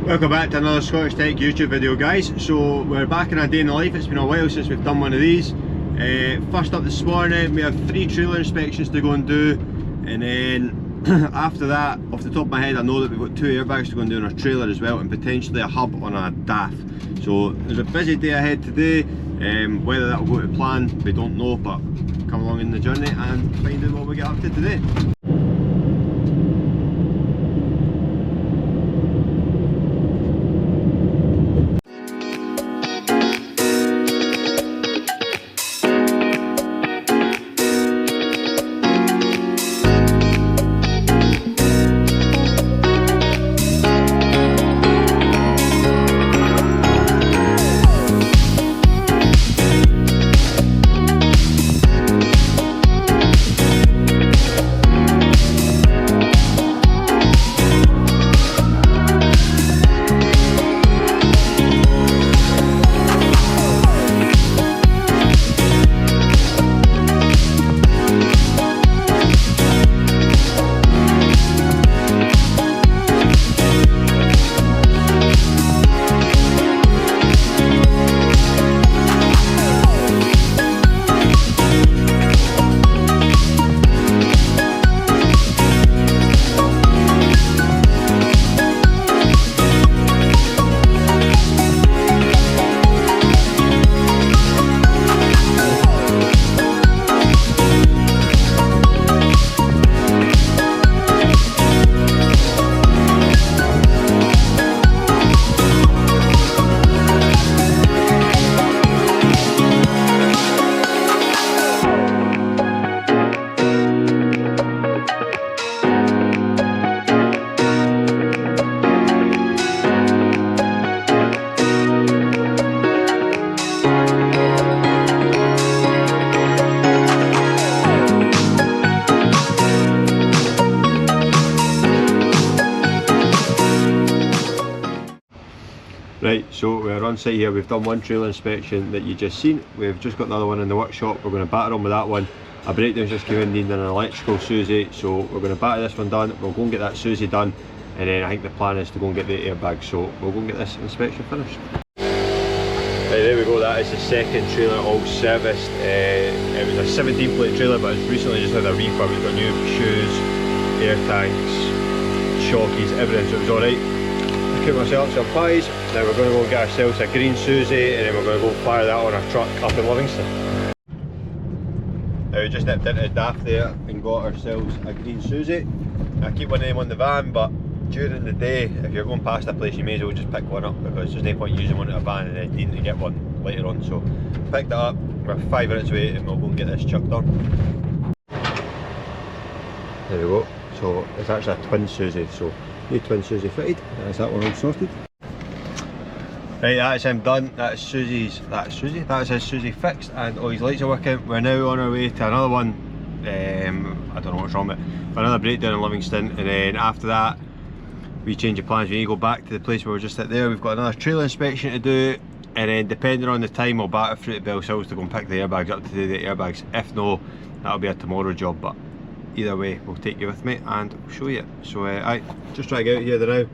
Welcome back to another Scottish Tech YouTube video, guys. So we're back in a day in the life. It's been a while since we've done one of these. First up this morning we have 3 trailer inspections to go and do, and then after that, off the top of my head, I know that we've got 2 airbags to go and do on our trailer as well, and potentially a hub on a DAF. So there's a busy day ahead today. Whether that will go to plan, we don't know, but come along in the journey and find out what we get up to today. Right, so we're on site here. We've done one trailer inspection that you just seen. We've just got another one in the workshop. We're going to batter on with that one. A breakdown's just came in needing an electrical suzie, so we're going to batter this one done. We'll go and get that suzie done, and then I think the plan is to go and get the airbag, so we'll go and get this inspection finished. Right, there we go. That is the second trailer all serviced. It was a 17 plate trailer, but it's recently just had a refurb. We've got new shoes, air tanks, shockies, everything, so it was alright. Cook myself some pies. Now we're going to go get ourselves a green suzie, and then we're going to go fire that on our truck up in Livingston. Now we just nipped into the DAF there and got ourselves a green suzie. I keep one of them on the van, but during the day, if you're going past a place, you may as well just pick one up, because there's no point using one in a van and then needing to get one later on. So picked it up, we're 5 minutes away and we'll go and get this chucked on. There we go. So it's actually a twin suzie, so new twin suzie fitted. That's that one all sorted. Right, that's him done. That's Susie's. That's Suzie. That's his suzie fixed, and all his lights are working. We're now on our way to another one. I don't know what's wrong with it. Another breakdown in Livingston, and then after that, we change of plans. We need to go back to the place where we were just at there. We've got another trailer inspection to do, and then depending on the time, we'll batter through to Bellsills to go and pick the airbags up to do the airbags. If no, that'll be a tomorrow job. But either way, we'll take you with me and we'll show you. So I just try to get out here now.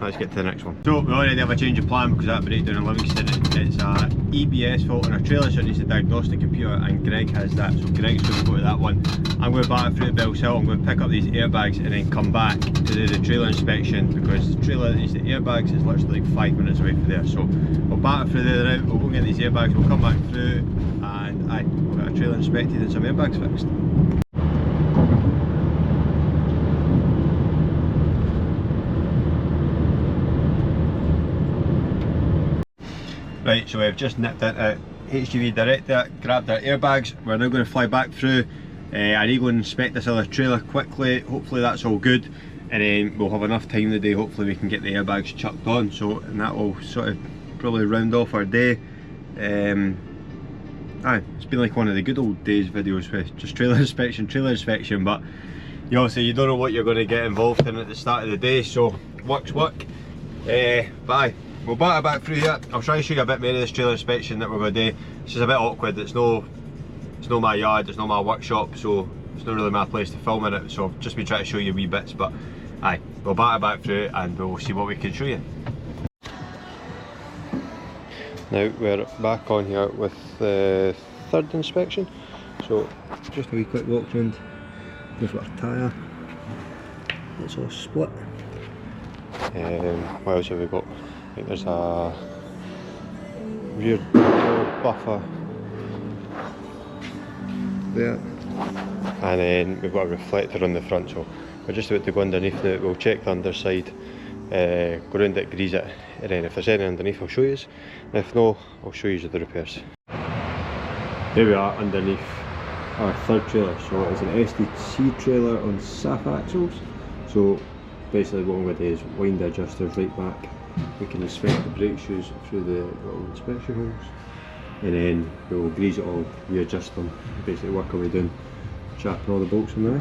Let's get to the next one. So we already have a change of plan, because that breakdown in Livingston, it's a EBS fault in our trailer, so it needs a diagnostic computer, and Greg has that, so Greg's going to go to that one. I'm going to batter through to Bellsills. I'm going to pick up these airbags and then come back to do the trailer inspection, because the trailer that needs the airbags is literally like 5 minutes away from there. So we'll batter through there now, we'll go and get these airbags, we'll come back through, and we'll get a trailer inspected and some airbags fixed. Right, so we've just nipped into HGV Director, grabbed our airbags. We're now going to fly back through. I need to go and inspect this other trailer quickly. Hopefully that's all good, and then we'll have enough time today. Hopefully we can get the airbags chucked on, so, and that will sort of probably round off our day. It's been like one of the good old days videos with just trailer inspection, but you obviously you don't know what you're going to get involved in at the start of the day, so work's work. Bye. We'll batter back through here. I'll try to show you a bit more of this trailer inspection that we're going to do. It's just a bit awkward. It's no my yard, it's not my workshop, so it's not really my place to film in it. So I've just been trying to show you wee bits, but aye, we'll batter back through it and we'll see what we can show you. Now we're back on here with the third inspection. So just a wee quick walk round. There's our tyre. It's all split. What else have we got? I think there's a rear door buffer there, and then we've got a reflector on the front, so we're just about to go underneath now. We'll check the underside, go round it, grease it, and then if there's anything underneath I'll show you, and if no, I'll show you the repairs. Here we are underneath our third trailer. So it's an SDC trailer on SAF axles. So basically what I'm going to do is wind the adjusters right back. We can inspect the brake shoes through the little inspection holes, and then we'll grease it all, readjust them, basically work our way down, chapping all the bolts from there.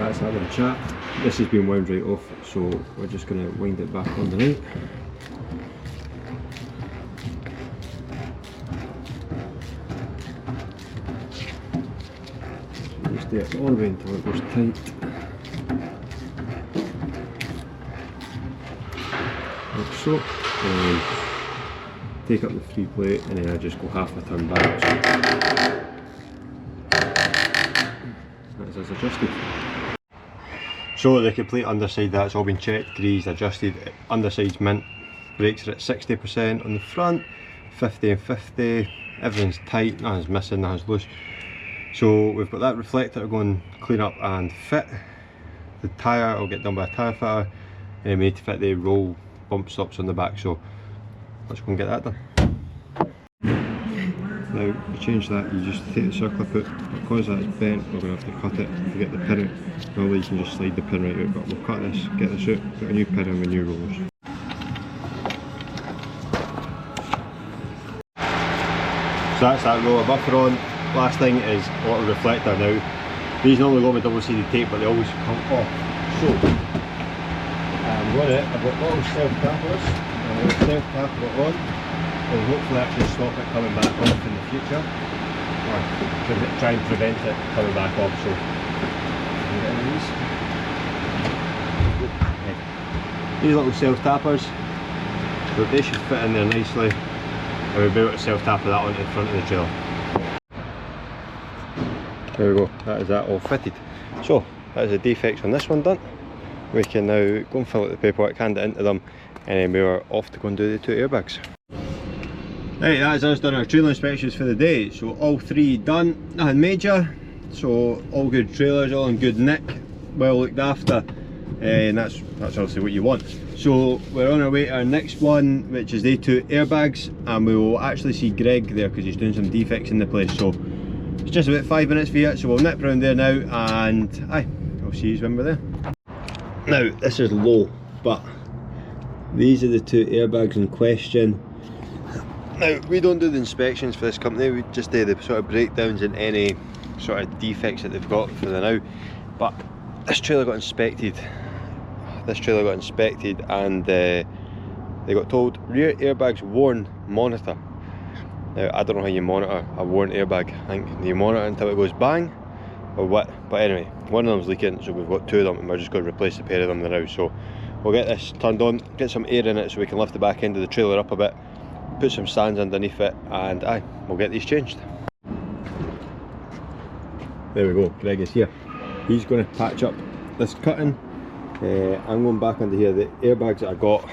That's having a chat. This has been wound right off, so we're just going to wind it back underneath. So just do it all the way until it goes tight. Like so. And take up the free plate, and then I just go half a turn back. That's as adjusted. So the complete underside, that's all been checked, greased, adjusted. Underside's mint, brakes are at 60% on the front, 50 and 50, everything's tight, nothing's missing, nothing's loose. So we've got that reflector to go and clean up and fit. The tyre will get done by a tyre fitter, and then we need to fit the roll bump stops on the back, so let's go and get that done. Now to change that, you just take the circlip out. Because that's bent, we're going to have to cut it to get the pin out. Normally you can just slide the pin right out, but we'll cut this, get this out, put a new pin in with new rollers. So that's that roller buffer on. Last thing is a little reflector. Now these normally go with double-sided tape, but they always come off. So with it, I've got little self-tappers, and I'll self-tap it on. We'll hopefully actually stop it coming back off in the future, or try and prevent it coming back off. So these little self-tappers, so they should fit in there nicely, and we'll be able to self-tap that onto the front of the trailer. There we go, that is that all fitted. So that is the defects on this one done. We can now go and fill out the paperwork, hand it into them, and then we are off to go and do the 2 airbags. Right, that's us done our trailer inspections for the day. So all 3 done, nothing major. So all good trailers, all in good nick, well looked after, and that's obviously what you want. So we're on our way to our next one, which is the 2 airbags, and we will actually see Greg there because he's doing some defects in the place. So it's just about 5 minutes for you, so we'll nip round there now, and I'll see you when we're there. Now this is low, but these are the 2 airbags in question. Now we don't do the inspections for this company, we just do the sort of breakdowns and any sort of defects that they've got for the now. But this trailer got inspected. And they got told rear airbags worn, monitor. Now I don't know how you monitor a worn airbag. I think you monitor until it goes bang or what. But anyway, one of them's leaking, so we've got 2 of them, and we're just going to replace the pair of them now. So we'll get this turned on, get some air in it so we can lift the back end of the trailer up a bit, put some stands underneath it, and we'll get these changed. There we go, Greg is here. He's going to patch up this cutting. I'm going back under here. The airbags that I got,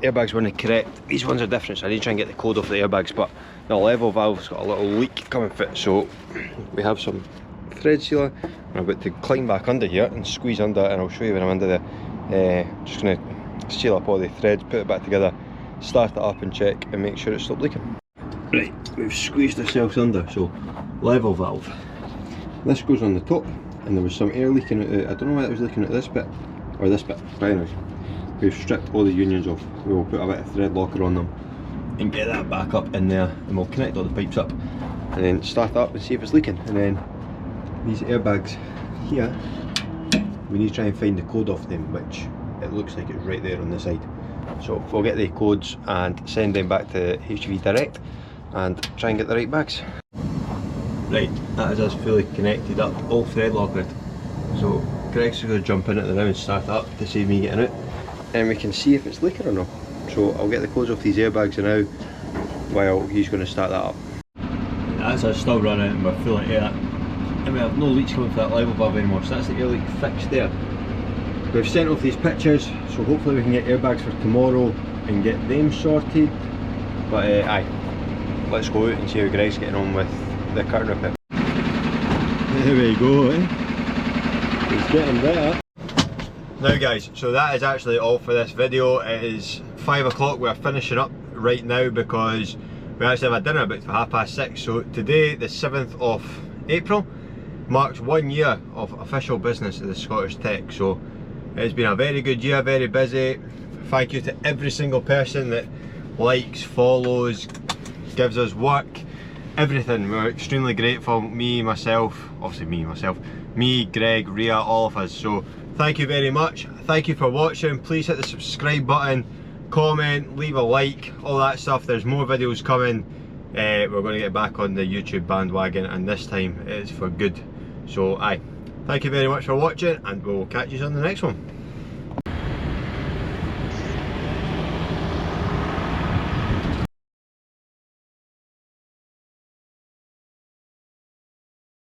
airbags weren't correct. These ones are different, so I need to try and get the code off the airbags, but the level valve's got a little leak coming fit, so we have some thread sealer. I'm about to climb back under here and squeeze under, and I'll show you when I'm under there. Just going to seal up all the threads, put it back together, start it up and check and make sure it's stopped leaking. Right, we've squeezed ourselves under. So level valve, this goes on the top, and there was some air leaking out. I don't know why it was leaking out this bit or this bit, but anyway, we've stripped all the unions off. We will put a bit of thread locker on them and get that back up in there, and we'll connect all the pipes up and then start up and see if it's leaking. And then these airbags here, we need to try and find the code off them, which it looks like it's right there on the side. So we'll get the codes and send them back to HV Direct and try and get the right bags. Right, that is us fully connected up, all thread lockered. So Greg's going to jump in at the now and start up to save me getting out, and we can see if it's leaking or not. So I'll get the codes off these airbags now while he's going to start that up. That's us still running and we're full of air, and we have no leaks coming from that level valve anymore, so that's the air leak fixed there. We've sent off these pictures, so hopefully we can get airbags for tomorrow and get them sorted. But aye, let's go out and see how Greg's getting on with the curtain repair. There we go, it's getting better. Now guys, so that is actually all for this video. It is 5 o'clock, we're finishing up right now because we actually have a dinner booked for 6:30. So today, the 7th of April, marks 1 year of official business at the Scottish Tech. So it's been a very good year, very busy. Thank you to every single person that likes, follows, gives us work, everything. We're extremely grateful, me, Greg, Ria, all of us. So thank you very much. Thank you for watching. Please hit the subscribe button, comment, leave a like, all that stuff. There's more videos coming. We're going to get back on the YouTube bandwagon, and this time it is for good. So aye, thank you very much for watching, and we'll catch you on the next one.